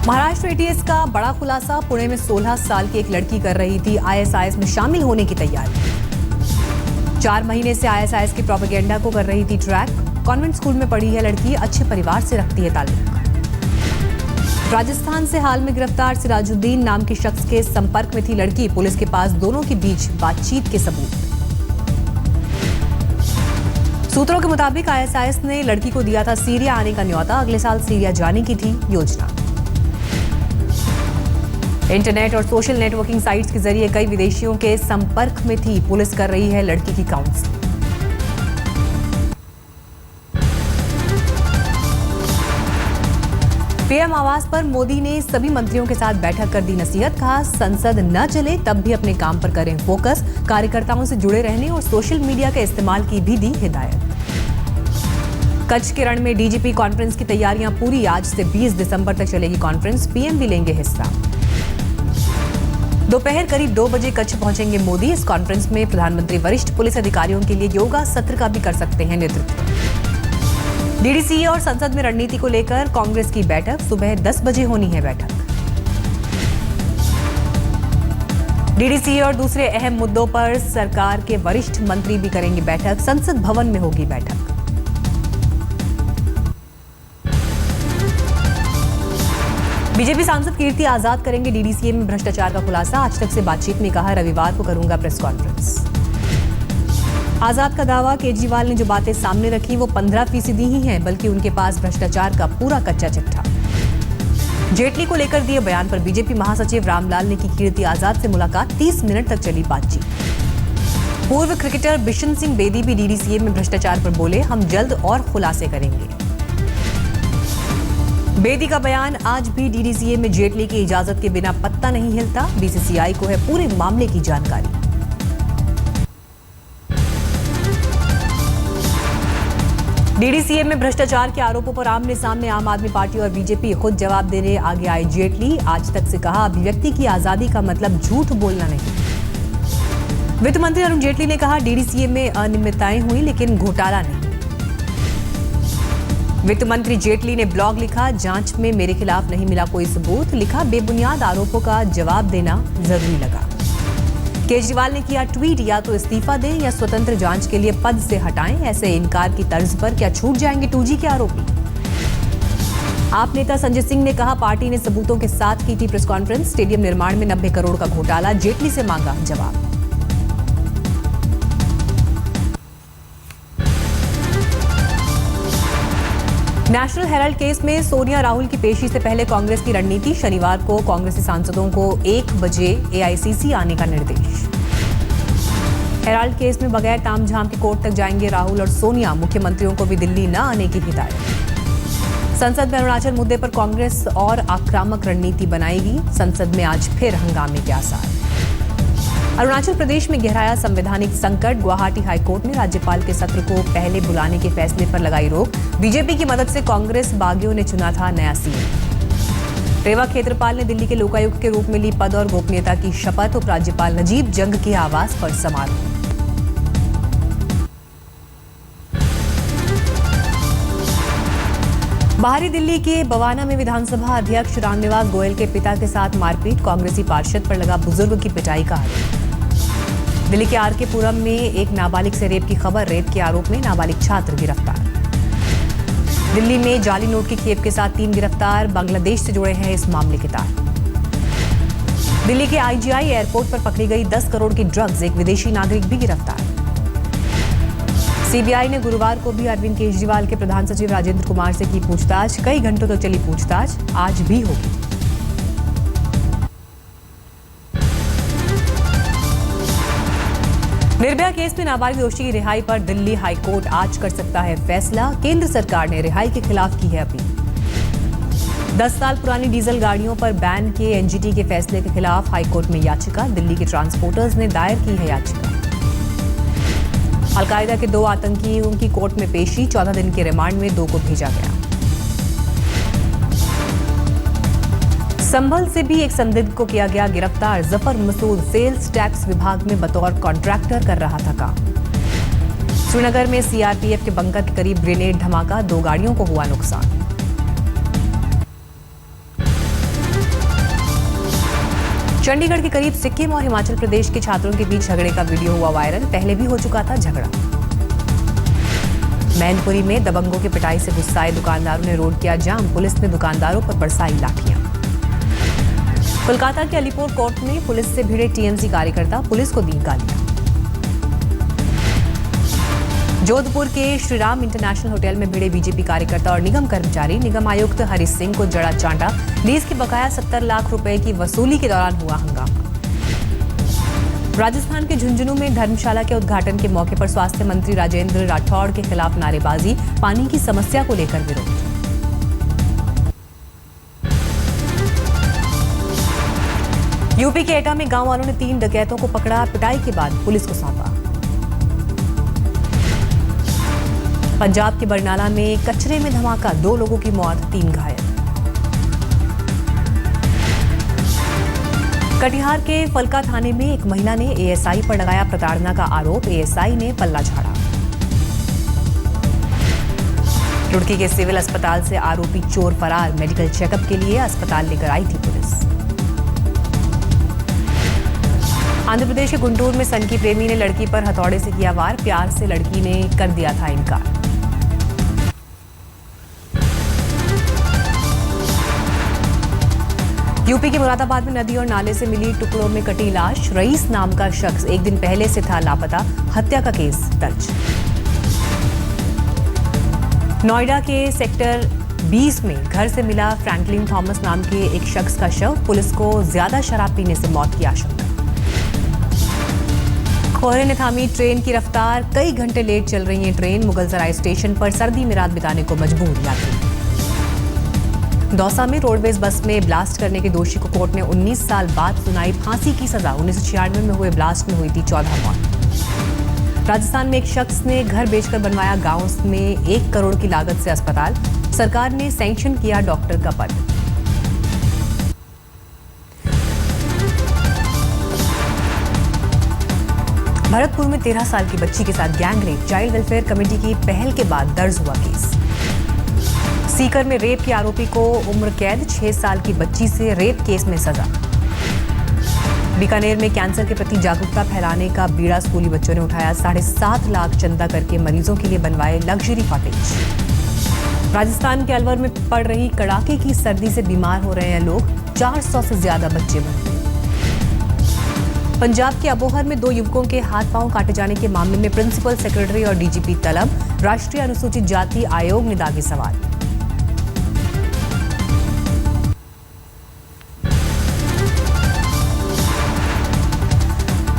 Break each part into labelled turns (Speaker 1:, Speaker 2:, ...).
Speaker 1: Maharashtra ATS का बड़ा खुलासा। पुणे में 16 साल की एक लड़की कर रही थी आईएसआईएस में शामिल होने की तैयारी। 4 महीने से आईएसआईएस की प्रोपेगेंडा को कर रही थी ट्रैक। कॉन्वेंट स्कूल में पढ़ी है लड़की, अच्छे परिवार से रखती है ताल्लुक। राजस्थान से हाल में गिरफ्तार सिराजुद्दीन नाम के शख्स के संपर्क में थी लड़की। पुलिस के पास दोनों के बीच बातचीत के सबूत। सूत्रों के मुताबिक आईएसआईएस ने लड़की को दिया था सीरिया आने का न्योता। अगले साल सीरिया जाने की थी योजना। इंटरनेट और सोशल नेटवर्किंग साइट्स के जरिए कई विदेशियों के संपर्क में थी। पुलिस कर रही है लड़की की काउंसलिंग। पीएम आवास पर मोदी ने सभी मंत्रियों के साथ बैठक कर दी नसीहत। कहा संसद न चले तब भी अपने काम पर करें फोकस। कार्यकर्ताओं से जुड़े रहने और सोशल मीडिया के इस्तेमाल की भी दी हिदायत। कच्छ के रण में डीजीपी कॉन्फ्रेंस की तैयारियां पूरी। आज से 20 दिसंबर तक चलेगी कॉन्फ्रेंस। पीएम भी लेंगे हिस्सा। दोपहर करीब 2 बजे कच्छ पहुंचेंगे मोदी। इस कॉन्फ्रेंस में प्रधानमंत्री वरिष्ठ पुलिस अधिकारियों के लिए योगा सत्र का भी कर सकते हैं नेतृत्व। डीडीसीए और संसद में रणनीति को लेकर कांग्रेस की बैठक। सुबह 10 बजे होनी है बैठक। डीडीसीए और दूसरे अहम मुद्दों पर सरकार के वरिष्ठ मंत्री भी करेंगे बैठक। संसद भवन में होगी बैठक। बीजेपी सांसद कीर्ति आजाद करेंगे डीडीसीए में भ्रष्टाचार का खुलासा। आज तक से बातचीत में कहा रविवार को करूंगा प्रेस कॉन्फ्रेंस। आजाद का दावा, केजरीवाल ने जो बातें सामने रखी वो 15% ही हैं, बल्कि उनके पास भ्रष्टाचार का पूरा कच्चा चिट्ठा। जेटली को लेकर दिए बयान पर बीजेपी महासचिव रामलाल ने की कीर्ति आजाद से मुलाकात। 30 मिनट तक चली बातचीत। पूर्व क्रिकेटर बिशन सिंह बेदी भी डीडीसीए में भ्रष्टाचार पर बोले, हम जल्द और खुलासे करेंगे। बेदी का बयान, आज भी डीडीसीए में जेटली की इजाजत के बिना पत्ता नहीं हिलता। बीसीसीआई को है पूरे मामले की जानकारी। डीडीसीए में भ्रष्टाचार के आरोपों पर आमने सामने आम आदमी पार्टी और बीजेपी। खुद जवाब देने आगे आए जेटली। आज तक से कहा अभिव्यक्ति की आजादी का मतलब झूठ बोलना नहीं। वित्त मंत्री अरुण जेटली ने कहा डीडीसीए में अनियमितताएं हुई लेकिन घोटाला नहीं। वित्त मंत्री जेटली ने ब्लॉग लिखा, जांच में मेरे खिलाफ नहीं मिला कोई सबूत। लिखा बेबुनियाद आरोपों का जवाब देना जरूरी लगा। केजरीवाल ने किया ट्वीट, या तो इस्तीफा दें या स्वतंत्र जांच के लिए पद से हटाएं। ऐसे इनकार की तर्ज पर क्या छूट जाएंगे 2G के आरोपी। आप नेता संजय सिंह ने कहा पार्टी ने सबूतों के साथ की थी प्रेस कॉन्फ्रेंस। स्टेडियम निर्माण में 90 करोड़ का घोटाला। जेटली से मांगा जवाब। नेशनल हेराल्ड केस में सोनिया राहुल की पेशी से पहले कांग्रेस की रणनीति। शनिवार को कांग्रेसी सांसदों को 1 बजे एआईसीसी आने का निर्देश। हेराल्ड केस में बगैर तामझाम के कोर्ट तक जाएंगे राहुल और सोनिया। मुख्यमंत्रियों को भी दिल्ली न आने की हिदायत। संसद में अरुणाचल मुद्दे पर कांग्रेस और आक्रामक रणनीति बनाएगी। संसद में आज फिर हंगामे के आसार। अरुणाचल प्रदेश में गहराया संवैधानिक संकट। गुवाहाटी हाईकोर्ट ने राज्यपाल के सत्र को पहले बुलाने के फैसले पर लगाई रोक। बीजेपी की मदद से कांग्रेस बागियों ने चुना था नया सीएम। रेवा क्षेत्रपाल ने दिल्ली के लोकायुक्त के रूप में ली पद और गोपनीयता की शपथ। उपराज्यपाल नजीब जंग के आवास पर समारोह। बाहरी दिल्ली के बवाना में विधानसभा अध्यक्ष रामनिवास गोयल के पिता के साथ मारपीट। कांग्रेसी पार्षद पर लगा बुजुर्ग की पिटाई का आरोप। दिल्ली के आरके पुरम में एक नाबालिग से रेप की खबर। रेप के आरोप में नाबालिग छात्र गिरफ्तार। दिल्ली में जाली नोट की खेप के साथ 3 गिरफ्तार। बांग्लादेश से जुड़े हैं इस मामले के तार। दिल्ली के आईजीआई एयरपोर्ट पर पकड़ी गई 10 करोड़ की ड्रग्स। एक विदेशी नागरिक भी गिरफ्तार। सीबीआई ने गुरुवार को भी अरविंद केजरीवाल के प्रधान सचिव राजेंद्र कुमार से की पूछताछ। कई घंटों तक चली पूछताछ, आज भी होगी। निर्भया केस में नाबालिग दोषी की रिहाई पर दिल्ली हाईकोर्ट आज कर सकता है फैसला। केंद्र सरकार ने रिहाई के खिलाफ की है अपील। 10 साल पुरानी डीजल गाड़ियों पर बैन के एनजीटी के फैसले के खिलाफ हाईकोर्ट में याचिका। दिल्ली के ट्रांसपोर्टर्स ने दायर की है याचिका। अलकायदा के 2 आतंकियों की कोर्ट में पेशी। 14 दिन के रिमांड में 2 को भेजा गया। संभल से भी एक संदिग्ध को किया गया गिरफ्तार। जफर मसूद सेल्स टैक्स विभाग में बतौर कॉन्ट्रैक्टर कर रहा था काम। श्रीनगर में सीआरपीएफ के बंकर के करीब ग्रेनेड धमाका। 2 गाड़ियों को हुआ नुकसान। चंडीगढ़ के करीब सिक्किम और हिमाचल प्रदेश के छात्रों के बीच झगड़े का वीडियो हुआ वायरल। पहले भी हो चुका था झगड़ा। मैनपुरी में दबंगों की पिटाई से गुस्साए दुकानदारों ने रोड किया जाम। पुलिस ने दुकानदारों पर बरसाई लाठियां। कोलकाता के अलीपुर कोर्ट में पुलिस से भिड़े टीएमसी कार्यकर्ता, पुलिस को दी गालियां। जोधपुर के श्रीराम इंटरनेशनल होटल में भिड़े बीजेपी कार्यकर्ता और निगम कर्मचारी। निगम आयुक्त हरि सिंह को जड़ा चांटा। लीज के बकाया 70 लाख रुपए की वसूली के दौरान हुआ हंगामा। राजस्थान के झुंझुनू में धर्मशाला के उद्घाटन के मौके पर स्वास्थ्य मंत्री राजेंद्र राठौड़ के खिलाफ नारेबाजी। पानी की समस्या को लेकर विरोध। यूपी के एटा में गांव वालों ने 3 डकैतों को पकड़ा। पिटाई के बाद पुलिस को सौंपा। पंजाब के बरनाला में कचरे में धमाका, 2 लोगों की मौत, 3 घायल। कटिहार के फलका थाने में एक महिला ने एएसआई पर लगाया प्रताड़ना का आरोप। एएसआई ने पल्ला झाड़ा। रुड़की के सिविल अस्पताल से आरोपी चोर फरार। मेडिकल चेकअप के लिए अस्पताल लेकर आई थी पुलिस। आंध्र प्रदेश के गुंटूर में सनकी प्रेमी ने लड़की पर हथौड़े से किया वार। प्यार से लड़की ने कर दिया था इनकार। यूपी के मुरादाबाद में नदी और नाले से मिली टुकड़ों में कटी लाश। रईस नाम का शख्स 1 दिन पहले से था लापता। हत्या का केस दर्ज। नोएडा के सेक्टर 20 में घर से मिला फ्रैंकलिन थॉमस नाम के एक शख्स का शव। पुलिस को ज्यादा शराब पीने से मौत की आशंका। कोहरे ने थामी ट्रेन की रफ्तार। कई घंटे लेट चल रही है ट्रेन। मुगलसराय स्टेशन पर सर्दी में रात बिताने को मजबूर यात्री। दौसा में रोडवेज बस में ब्लास्ट करने के दोषी को कोर्ट ने 19 साल बाद सुनाई फांसी की सजा। 1996 में हुए ब्लास्ट में हुई थी 14 मौत। राजस्थान में एक शख्स ने घर बेचकर बनवाया गांव में 1 करोड़ की लागत से अस्पताल। सरकार ने सैंक्शन किया डॉक्टर का पद। भरतपुर में 13 साल की बच्ची के साथ गैंगरेप। चाइल्ड वेलफेयर कमेटी की पहल के बाद दर्ज हुआ केस। सीकर में रेप के आरोपी को उम्र कैद। 6 साल की बच्ची से रेप केस में सजा। बीकानेर में कैंसर के प्रति जागरूकता फैलाने का बीड़ा स्कूली बच्चों ने उठाया। 7.5 लाख चंदा करके मरीजों के लिए बनवाए लग्जरी कॉटेज। राजस्थान के अलवर में पड़ रही कड़ाके की सर्दी से बीमार हो रहे हैं लोग। 400 से ज्यादा बच्चे भर्ती। पंजाब के अबोहर में 2 युवकों के हाथ पांव काटे जाने के मामले में प्रिंसिपल सेक्रेटरी और डीजीपी तलब। राष्ट्रीय अनुसूचित जाति आयोग ने दागे सवाल।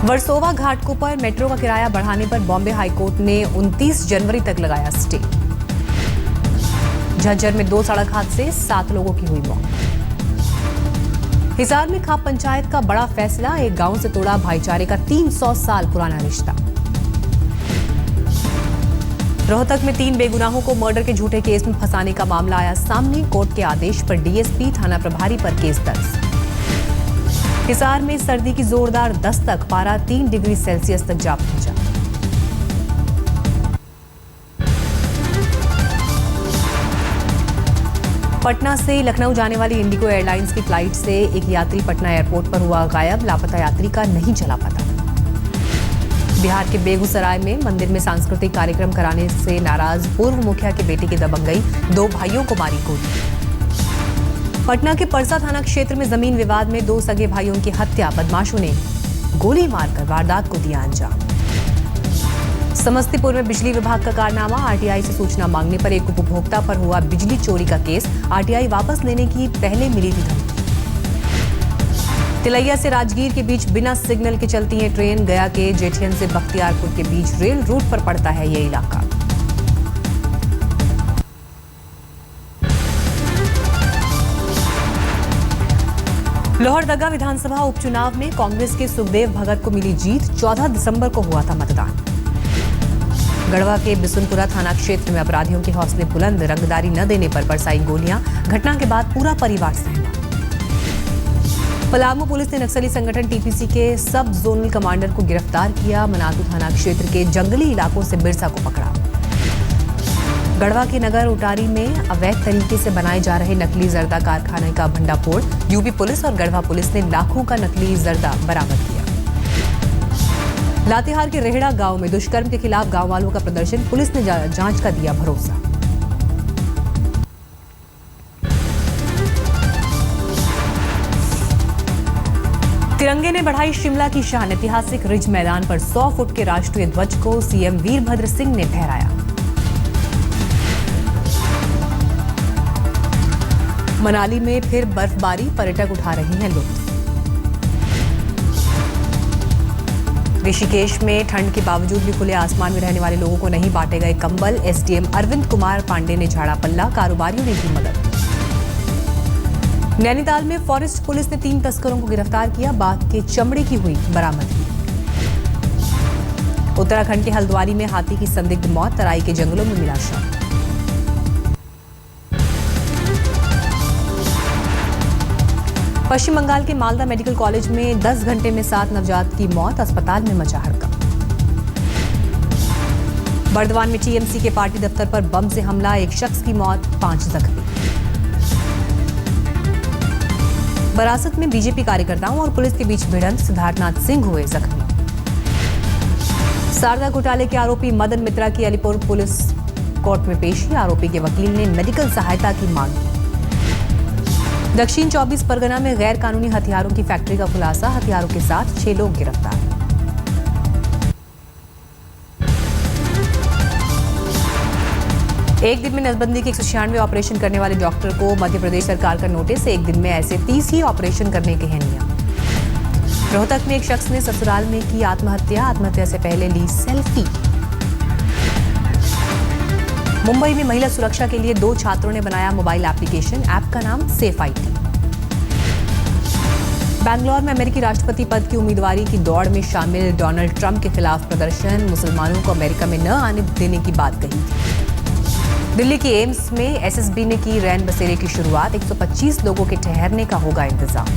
Speaker 1: वर्सोवा घाटों पर मेट्रो का किराया बढ़ाने पर बॉम्बे हाईकोर्ट ने 29 जनवरी तक लगाया स्टे। झज्जर में 2 सड़क हादसे, 7 लोगों की हुई मौत। हिसार में खाप पंचायत का बड़ा फैसला। एक गांव से तोड़ा भाईचारे का 300 साल पुराना रिश्ता। रोहतक में 3 बेगुनाहों को मर्डर के झूठे केस में फंसाने का मामला आया सामने। कोर्ट के आदेश पर डीएसपी थाना प्रभारी पर केस दर्ज। हिसार में सर्दी की जोरदार दस्तक। पारा 3 डिग्री सेल्सियस तक जा पहुंचा। पटना से लखनऊ जाने वाली इंडिगो एयरलाइंस की फ्लाइट से एक यात्री पटना एयरपोर्ट पर हुआ गायब। लापता यात्री का नहीं चला पता। बिहार के बेगूसराय में मंदिर में सांस्कृतिक कार्यक्रम कराने से नाराज पूर्व मुखिया के बेटे की दबंगई। 2 भाइयों को मारी गोली। पटना के परसा थाना क्षेत्र में जमीन विवाद में 2 सगे भाइयों की हत्या। बदमाशों ने गोली मारकर वारदात को दिया अंजाम। समस्तीपुर में बिजली विभाग का कारनामा। आरटीआई से सूचना मांगने पर एक उपभोक्ता पर हुआ बिजली चोरी का केस। आरटीआई वापस लेने की पहले मिली थी धमकी। तिलैया से राजगीर के बीच बिना सिग्नल के चलती है ट्रेन। गया के जेठियन से बख्तियारपुर के बीच रेल रूट पर पड़ता है ये इलाका। लोहरदगा विधानसभा उपचुनाव में कांग्रेस के सुखदेव भगत को मिली जीत। 14 दिसंबर को हुआ था मतदान। गढ़वा के बिसुनपुरा थाना क्षेत्र में अपराधियों के हौसले बुलंद। रंगदारी न देने पर बरसाई गोलियां। घटना के बाद पूरा परिवार सहमा। पलामू पुलिस ने नक्सली संगठन टीपीसी के सब जोनल कमांडर को गिरफ्तार किया। मनातू थाना क्षेत्र के जंगली इलाकों से बिरसा को पकड़ा। गढ़वा के नगर उटारी में अवैध तरीके से बनाए जा रहे नकली जर्दा कारखाने का भंडाफोड़। यूपी पुलिस और गढ़वा पुलिस ने लाखों का नकली जर्दा बरामद किया। लातेहार के रेहड़ा गांव में दुष्कर्म के खिलाफ गांव वालों का प्रदर्शन। पुलिस ने जांच का दिया भरोसा। तिरंगे ने बढ़ाई शिमला की शान। ऐतिहासिक रिज मैदान पर 100 फुट के राष्ट्रीय ध्वज को सीएम वीरभद्र सिंह ने फहराया। मनाली में फिर बर्फबारी, पर्यटक उठा रहे हैं लुत्फ। ऋषिकेश में ठंड के बावजूद भी खुले आसमान में रहने वाले लोगों को नहीं बांटे गए कंबल। एसडीएम अरविंद कुमार पांडे ने झाड़ा पल्ला, कारोबारियों ने की मदद। नैनीताल में फॉरेस्ट पुलिस ने 3 तस्करों को गिरफ्तार किया। बाघ के चमड़े की हुई बरामदगी। उत्तराखंड के हल्द्वानी में हाथी की संदिग्ध मौत, तराई के जंगलों में मिला शव। पश्चिम बंगाल के मालदा मेडिकल कॉलेज में 10 घंटे में 7 नवजात की मौत, अस्पताल में मचा हड़कंप। बर्दवान में टीएमसी के पार्टी दफ्तर पर बम से हमला, 1 शख्स की मौत, 5 जख्मी। बरासत में बीजेपी कार्यकर्ताओं और पुलिस के बीच भिड़ंत, सिद्धार्थनाथ सिंह हुए जख्मी। शारदा घोटाले के आरोपी मदन मित्रा की अलीपुर पुलिस कोर्ट में पेशी। आरोपी के वकील ने मेडिकल सहायता की मांग की। दक्षिण 24 परगना में गैर कानूनी हथियारों की फैक्ट्री का खुलासा, हथियारों के साथ 6 लोग गिरफ्तार। एक दिन में नसबंदी के 196 ऑपरेशन करने वाले डॉक्टर को मध्य प्रदेश सरकार का नोटिस। एक दिन में ऐसे 30 ही ऑपरेशन करने के हैं नियम। रोहतक में एक शख्स ने ससुराल में की आत्महत्या, आत्महत्या से पहले ली सेल्फी। मुंबई में महिला सुरक्षा के लिए 2 छात्रों ने बनाया मोबाइल एप्लीकेशन, ऐप का नाम सेफ आईटी। बैंगलोर में अमेरिकी राष्ट्रपति पद की उम्मीदवारी की दौड़ में शामिल डोनाल्ड ट्रंप के खिलाफ प्रदर्शन। मुसलमानों को अमेरिका में न आने देने की बात कही थी। दिल्ली के एम्स में एसएसबी ने की रैन बसेरे की शुरुआत। 125 लोगों के ठहरने का होगा इंतजाम।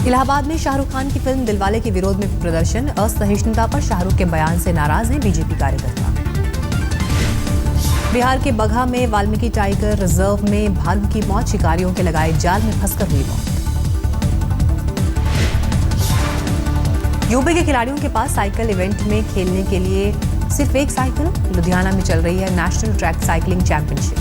Speaker 1: इलाहाबाद में शाहरुख खान की फिल्म दिलवाले के विरोध में प्रदर्शन। असहिष्णुता पर शाहरुख के बयान से नाराज हैं बीजेपी कार्यकर्ता। बिहार के बगहा में वाल्मीकि टाइगर रिजर्व में भालू की मौत, शिकारियों के लगाए जाल में फंसकर हुई मौत। यूपी के खिलाड़ियों के पास साइकिल इवेंट में खेलने के लिए सिर्फ 1 साइकिल। लुधियाना में चल रही है national track cycling championship.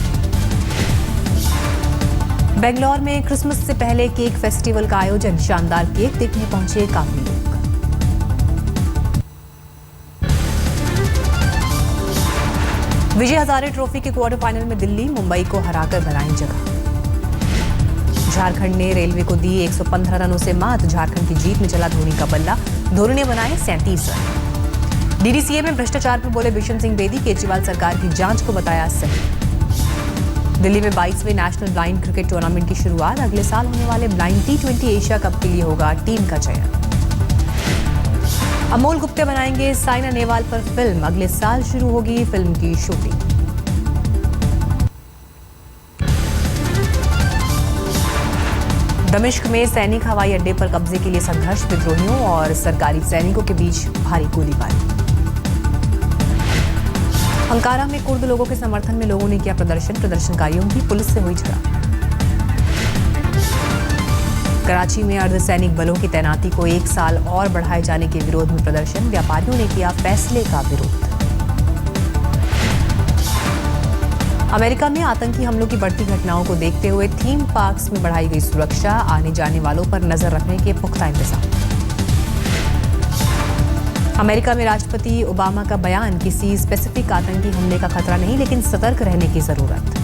Speaker 1: Bangalore में क्रिसमस से पहले केक फेस्टिवल का आयोजन। शानदार केक देखने पहुंचे काफी लोग। विजय हजारे ट्रॉफी के क्वार्टर फाइनल में दिल्ली मुंबई को हराकर बनाई जगह। झारखंड ने रेलवे को दी 115 रनों से मात। झारखंड की जीत में चला धोनी का बल्ला। धोनी ने बनाए 37 रन। डीडीसीए में भ्रष्टाचार पर बोले बिशन सिंह बेदी। केजरीवाल सरकार की जांच को बताया सही। दिल्ली में 22वें नेशनल ब्लाइंड क्रिकेट टूर्नामेंट की शुरुआत। अगले साल होने वाले ब्लाइंड T20 एशिया कप के लिए होगा टीम का चयन। अमोल गुप्ते बनाएंगे साइना नेहवाल पर फिल्म। अगले साल शुरू होगी फिल्म की शूटिंग। दमिश्क में सैनिक हवाई अड्डे पर कब्जे के लिए संघर्ष। विद्रोहियों और सरकारी सैनिकों के बीच भारी गोलीबारी। अंकारा में कुर्द लोगों के समर्थन में लोगों ने किया प्रदर्शन। प्रदर्शनकारियों की पुलिस से हुई झड़प। कराची में अर्धसैनिक बलों की तैनाती को 1 साल और बढ़ाए जाने के विरोध में प्रदर्शन। व्यापारियों ने किया फैसले का विरोध। अमेरिका में आतंकी हमलों की बढ़ती घटनाओं को देखते हुए थीम पार्क्स में बढ़ाई गई सुरक्षा। आने जाने वालों पर नजर रखने के पुख्ता इंतजाम। अमेरिका में राष्ट्रपति ओबामा का बयान। किसी स्पेसिफिक आतंकी हमले का खतरा नहीं, लेकिन सतर्क रहने की जरूरत।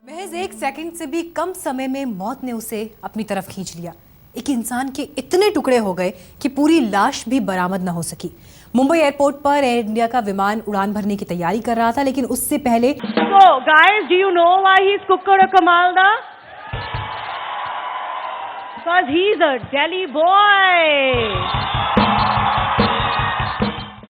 Speaker 1: महज 1 सेकंड से भी कम समय में मौत ने उसे अपनी तरफ खींच लिया। एक इंसान के इतने टुकड़े हो गए कि पूरी लाश भी बरामद न हो सकी। मुंबई एयरपोर्ट पर एयर इंडिया का विमान उड़ान भरने की तैयारी कर रहा था, लेकिन उससे पहले
Speaker 2: So guys, do you know why he's Kukkada Kamalda? Because he's a Delhi boy.